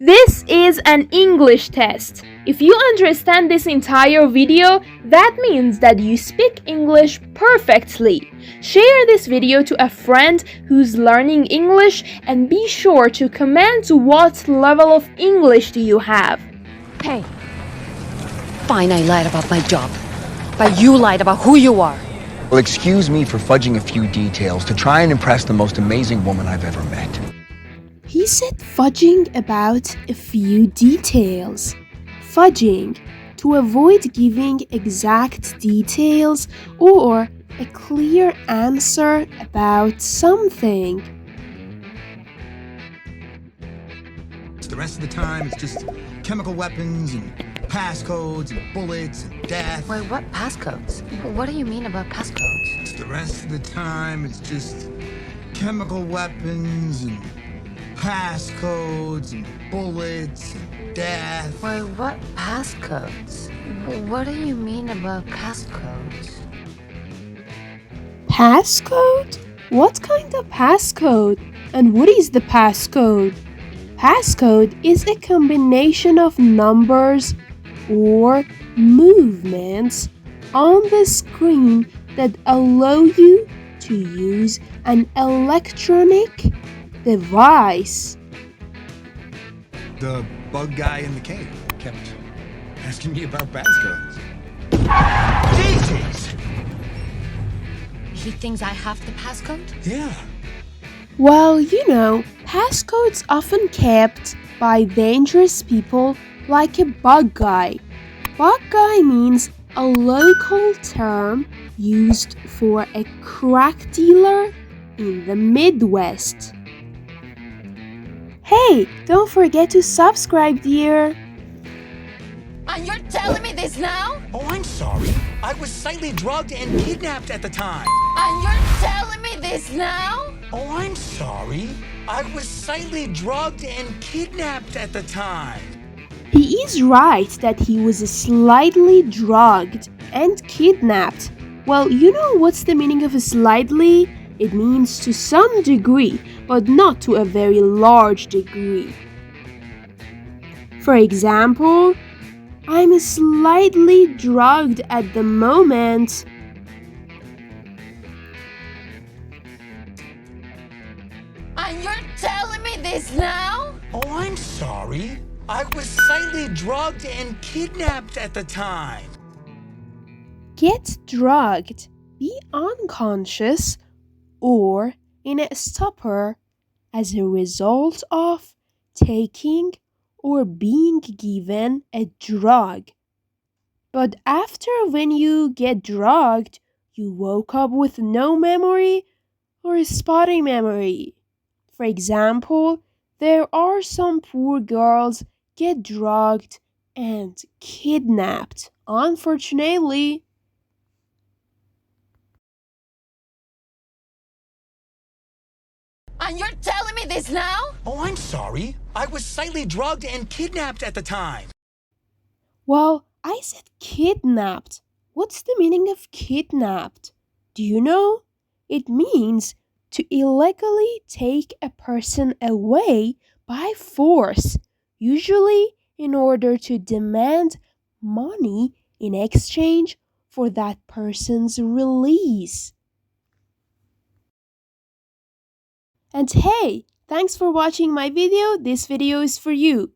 This is an English test. If you understand this entire video, that means that you speak English perfectly. Share this video to a friend who's learning English and be sure to comment what level of English do you have. Hey. Fine, I lied about my job. But you lied about who you are. Well, excuse me for fudging a few details to try and impress the most amazing woman I've ever met. He said fudging about a few details. Fudging, to avoid giving exact details or a clear answer about something. The rest of the time, it's just chemical weapons and passcodes and bullets and death. Wait, what passcodes? What do you mean about passcodes? The rest of the time, it's just chemical weapons and passcodes and bullets and death. Wait, what passcodes? What do you mean about passcodes? Passcode? What kind of passcode? And what is the passcode? Passcode is a combination of numbers or movements on the screen that allow you to use an electronic device. The bug guy in the cave kept asking me about passcodes. Jesus! He thinks I have the passcode? Yeah. Well, passcodes often kept by dangerous people like a bug guy. Bug guy means a local term used for a crack dealer in the Midwest. Hey, don't forget to subscribe, dear. And you're telling me this now? Oh, I'm sorry. I was slightly drugged and kidnapped at the time. And you're telling me this now? Oh, I'm sorry. I was slightly drugged and kidnapped at the time. He is right that he was slightly drugged and kidnapped. Well, you know what's the meaning of slightly? It means to some degree, but not to a very large degree. For example, I'm slightly drugged at the moment. And you're telling me this now? Oh, I'm sorry. I was slightly drugged and kidnapped at the time. Get drugged, be unconscious, or in a stupor as a result of taking or being given a drug. But after when you get drugged, you woke up with no memory or spotty memory. For example, there are some poor girls get drugged and kidnapped, unfortunately. And you're telling me this now? Oh, I'm sorry. I was slightly drugged and kidnapped at the time. Well, I said kidnapped. What's the meaning of kidnapped? Do you know? It means to illegally take a person away by force, usually in order to demand money in exchange for that person's release. And hey, thanks for watching my video. This video is for you.